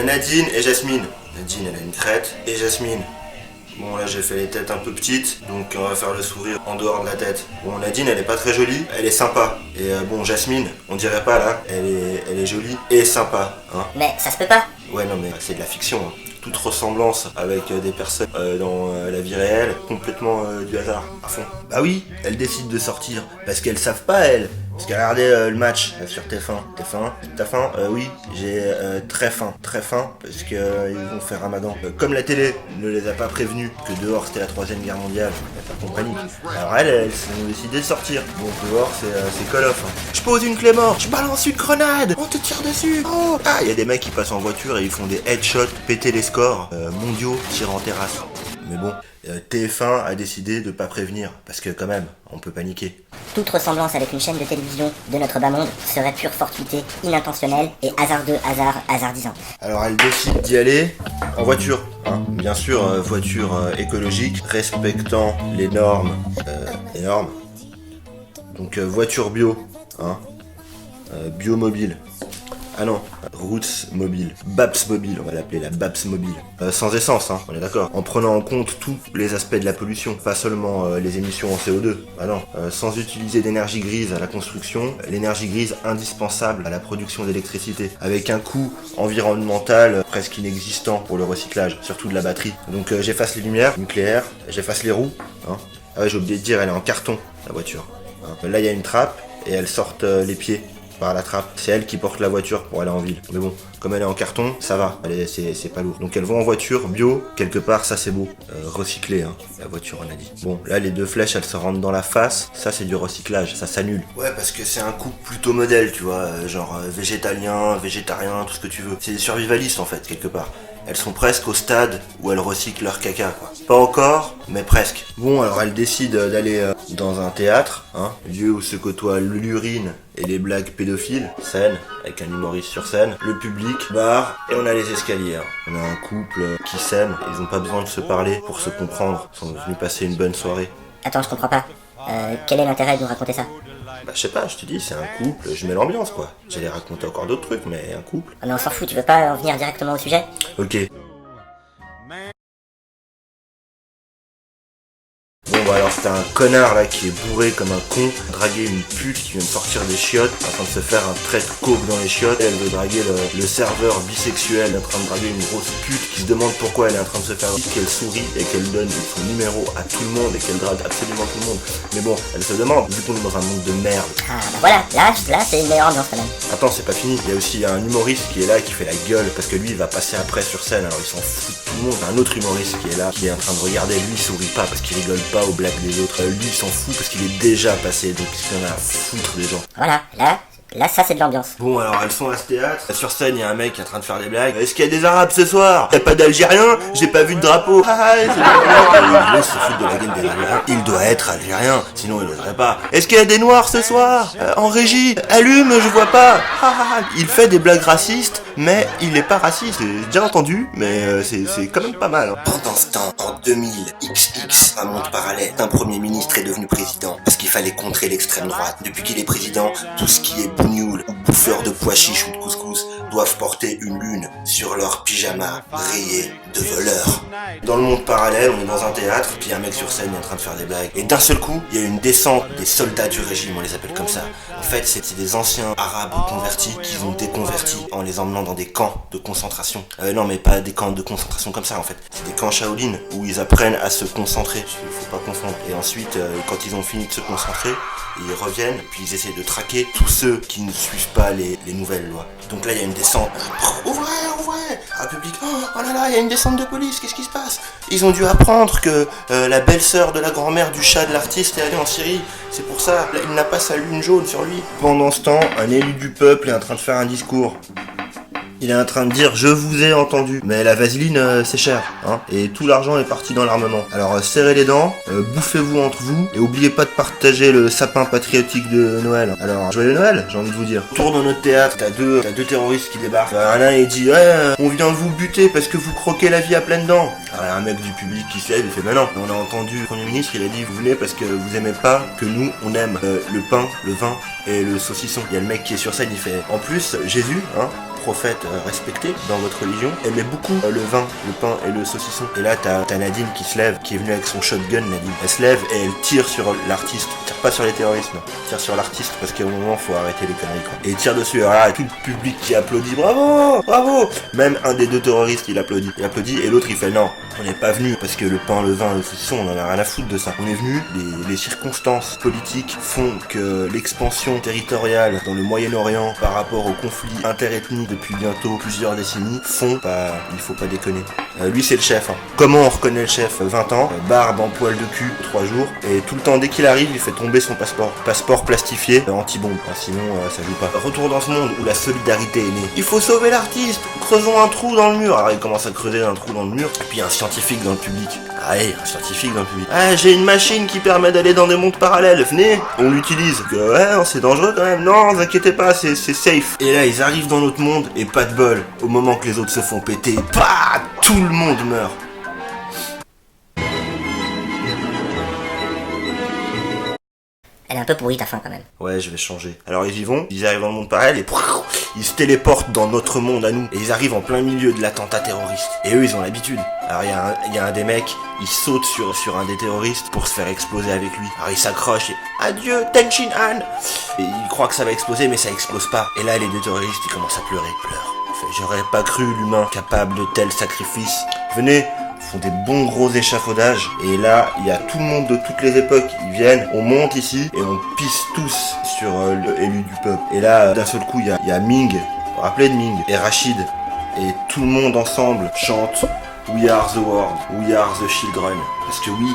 Nadine et Jasmine. Nadine, elle a une crête. Et Jasmine. Bon, là j'ai fait les têtes un peu petites, donc on va faire le sourire en dehors de la tête. Bon, Nadine, elle est pas très jolie, elle est sympa. Et bon, Jasmine, on dirait pas là, elle est jolie et sympa, hein. Mais ça se peut pas. Ouais, non, mais c'est de la fiction, hein. Toute ressemblance avec des personnes dans la vie réelle, complètement du hasard, à fond. Bah oui, elles décident de sortir, parce qu'elles savent pas, elles. Parce qu'elle a regardé le match sur TF1. TF1, t'as faim? Oui, j'ai très faim, parce que ils vont faire Ramadan. Comme la télé ne les a pas prévenus que dehors c'était la 3ème guerre mondiale, elle pas panique. Alors elles ont décidé de sortir. Donc dehors c'est Call of. Hein. Je pose une clé mort, je balance une grenade, on te tire dessus. Oh ah, il y a des mecs qui passent en voiture et ils font des headshots, péter les scores mondiaux, tirent en terrasse. Mais bon, TF1 a décidé de pas prévenir, parce que quand même, on peut paniquer. Toute ressemblance avec une chaîne de télévision de notre bas monde serait pure fortuité, inintentionnelle et hasardeux, hasardisant. Alors elle décide d'y aller en voiture, hein. Bien sûr, voiture écologique, respectant les normes. Donc voiture bio, hein. Biomobile. Ah non, Roots Mobile, Babs Mobile, on va l'appeler la Babs Mobile. Sans essence, hein, on est d'accord. En prenant en compte tous les aspects de la pollution, pas seulement les émissions en CO2. Ah non, sans utiliser d'énergie grise à la construction, l'énergie grise indispensable à la production d'électricité, avec un coût environnemental presque inexistant pour le recyclage, surtout de la batterie. Donc j'efface les lumières nucléaires, j'efface les roues. Hein. Ah ouais, j'ai oublié de dire, elle est en carton, la voiture. Hein. Là il y a une trappe et elle sort les pieds par la trappe. C'est elle qui porte la voiture pour aller en ville. Mais bon, comme elle est en carton, ça va. C'est pas lourd. Donc elles vont en voiture bio, quelque part, ça c'est beau. Recyclé, hein, la voiture on a dit. Bon, là les deux flèches elles se rentrent dans la face. Ça c'est du recyclage, ça s'annule. Ouais, parce que c'est un couple plutôt modèle, tu vois. Genre végétalien, végétarien, tout ce que tu veux. C'est des survivalistes en fait, quelque part. Elles sont presque au stade où elles recyclent leur caca, quoi. Pas encore, mais presque. Bon, alors elles décident d'aller dans un théâtre, hein, lieu où se côtoient l'urine et les blagues pédophiles. Scène, avec un humoriste sur scène. Le public, bar, et on a les escaliers. Hein. On a un couple qui s'aime, ils ont pas besoin de se parler pour se comprendre. Ils sont venus passer une bonne soirée. Attends, je comprends pas. Quel est l'intérêt de nous raconter ça? Bah je sais pas, je te dis, c'est un couple, je mets l'ambiance quoi. J'allais raconter encore d'autres trucs, mais un couple. Ah mais on s'en fout, tu veux pas en venir directement au sujet? Ok. Bon bah alors t'as un connard là qui est bourré comme un con, draguer une pute qui vient de sortir des chiottes, en train de se faire un trait de coke dans les chiottes. Elle veut draguer le serveur bisexuel, en train de draguer une grosse pute qui se demande pourquoi elle est en train de se faire qu'elle sourit et qu'elle donne son numéro à tout le monde et qu'elle drague absolument tout le monde. Mais bon, elle se demande, vu qu'on est dans un monde de merde. Ah bah voilà, là c'est une meilleure ambiance quand même. Attends, c'est pas fini, il y a aussi un humoriste qui est là, qui fait la gueule, parce que lui il va passer après sur scène, alors il s'en fout de tout le monde. Un autre humoriste qui est là, qui est en train de regarder, lui il sourit pas parce qu'il rigole pas aux blagues des autres. Lui il s'en fout parce qu'il est déjà passé, donc il en a à foutre des gens. Voilà, là ça c'est de l'ambiance. Bon alors elles sont à ce théâtre, sur scène il y a un mec qui est en train de faire des blagues. Est-ce qu'il y a des arabes ce soir? Y'a pas d'algériens? J'ai pas vu de drapeau. Ah c'est il laisse se foutre de la gueule des algériens. Il doit être algérien, sinon il oserait pas. Est-ce qu'il y a des noirs ce soir? En régie, allume, je vois pas. Il fait des blagues racistes, mais il est pas raciste. J'ai déjà entendu, mais c'est quand même pas mal. Hein. Pendant ce temps, en 2000, XX, un monde parallèle, un premier ministre est devenu président parce qu'il fallait contrer l'extrême droite. Depuis qu'il est président, tout ce qui est bougnoul ou bouffeur de pois chiches ou de couscous doivent porter une lune sur leur pyjama rayé de voleurs. Dans le monde parallèle, on est dans un théâtre, puis il y a un mec sur scène est en train de faire des blagues. Et d'un seul coup, il y a une descente des soldats du régime, on les appelle comme ça. En fait, c'est des anciens arabes convertis qu'ils ont déconvertis en les emmenant dans des camps de concentration. Non, mais pas des camps de concentration comme ça, en fait. C'est des camps Shaolin où ils apprennent à se concentrer. Il faut pas confondre. Et ensuite, quand ils ont fini de se concentrer, ils reviennent, puis ils essaient de traquer tous ceux qui ne suivent pas les nouvelles lois. Donc là, il y a une descente. Ouvrez! Un public, oh là là, il y a une descente de police, qu'est-ce qui se passe? Ils ont dû apprendre que la belle-sœur de la grand-mère du chat de l'artiste est allée en Syrie. C'est pour ça, là, il n'a pas sa lune jaune sur lui. Pendant ce temps, un élu du peuple est en train de faire un discours. Il est en train de dire « Je vous ai entendu ». Mais la vaseline, c'est cher, hein. Et tout l'argent est parti dans l'armement. Alors serrez les dents, bouffez-vous entre vous, et oubliez pas de partager le sapin patriotique de Noël. Alors, joyeux Noël, j'ai envie de vous dire. Autour dans notre théâtre, t'as deux terroristes qui débarquent. Un il dit « Ouais, on vient vous buter parce que vous croquez la vie à pleines dents ». Alors il y a un mec du public qui se lève et fait « Mais non, on a entendu le Premier ministre, il a dit « Vous venez parce que vous aimez pas que nous, on aime le pain, le vin et le saucisson ». Il y a le mec qui est sur scène, il fait « En plus, Jésus, hein, prophète respecté dans votre religion, aimait beaucoup le vin, le pain et le saucisson. Et là, t'as Nadine qui se lève, qui est venue avec son shotgun, Nadine. Elle se lève et elle tire sur l'artiste. Elle tire pas sur les terroristes, non. Elle tire sur l'artiste parce qu'à un moment, faut arrêter les conneries, quoi. Et il tire dessus, alors là, tout le public qui applaudit, bravo, bravo. Même un des deux terroristes, il applaudit. Il applaudit et l'autre, il fait non. On n'est pas venu parce que le pain, le vin, le saucisson, on en a rien à foutre de ça. On est venu, les circonstances politiques font que l'expansion territoriale dans le Moyen-Orient par rapport au conflit interethnique depuis bientôt plusieurs décennies font pas, il faut pas déconner. Lui c'est le chef. Hein. Comment on reconnaît le chef? 20 ans, barbe en poil de cul, 3 jours, et tout le temps dès qu'il arrive, il fait tomber son passeport. Passeport plastifié, anti-bombe, sinon ça joue pas. Retour dans ce monde où la solidarité est née. Il faut sauver l'artiste, creusons un trou dans le mur. Alors il commence à creuser un trou dans le mur, et puis un scientifique dans le public. Ah ouais, un scientifique dans le public. Ah, j'ai une machine qui permet d'aller dans des mondes parallèles, venez, on l'utilise. Ouais, c'est dangereux quand même. Non, vous inquiétez pas, c'est safe. Et là, ils arrivent dans notre monde, et pas de bol. Au moment que les autres se font péter, bah, tout le monde meurt. Elle est un peu pourrie ta fin quand même. Ouais, je vais changer. Alors ils y vont, ils arrivent dans le monde parallèle et ils se téléportent dans notre monde à nous. Et ils arrivent en plein milieu de l'attentat terroriste. Et eux, ils ont l'habitude. Alors il y a un des mecs, il saute sur un des terroristes pour se faire exploser avec lui. Alors il s'accroche et adieu, Tenchin Han. Et il croit que ça va exploser, mais ça explose pas. Et là, les deux terroristes, ils commencent à pleurer. Pleurent. J'aurais pas cru l'humain capable de tels sacrifices. Venez, font des bons gros échafaudages. Et là, il y a tout le monde de toutes les époques. Ils viennent, on monte ici et on pisse tous sur l'élu du peuple. Et là, d'un seul coup, il y a Ming, vous vous rappelez de Ming, et Rachid. Et tout le monde ensemble chante We are the world, we are the children. Parce que oui,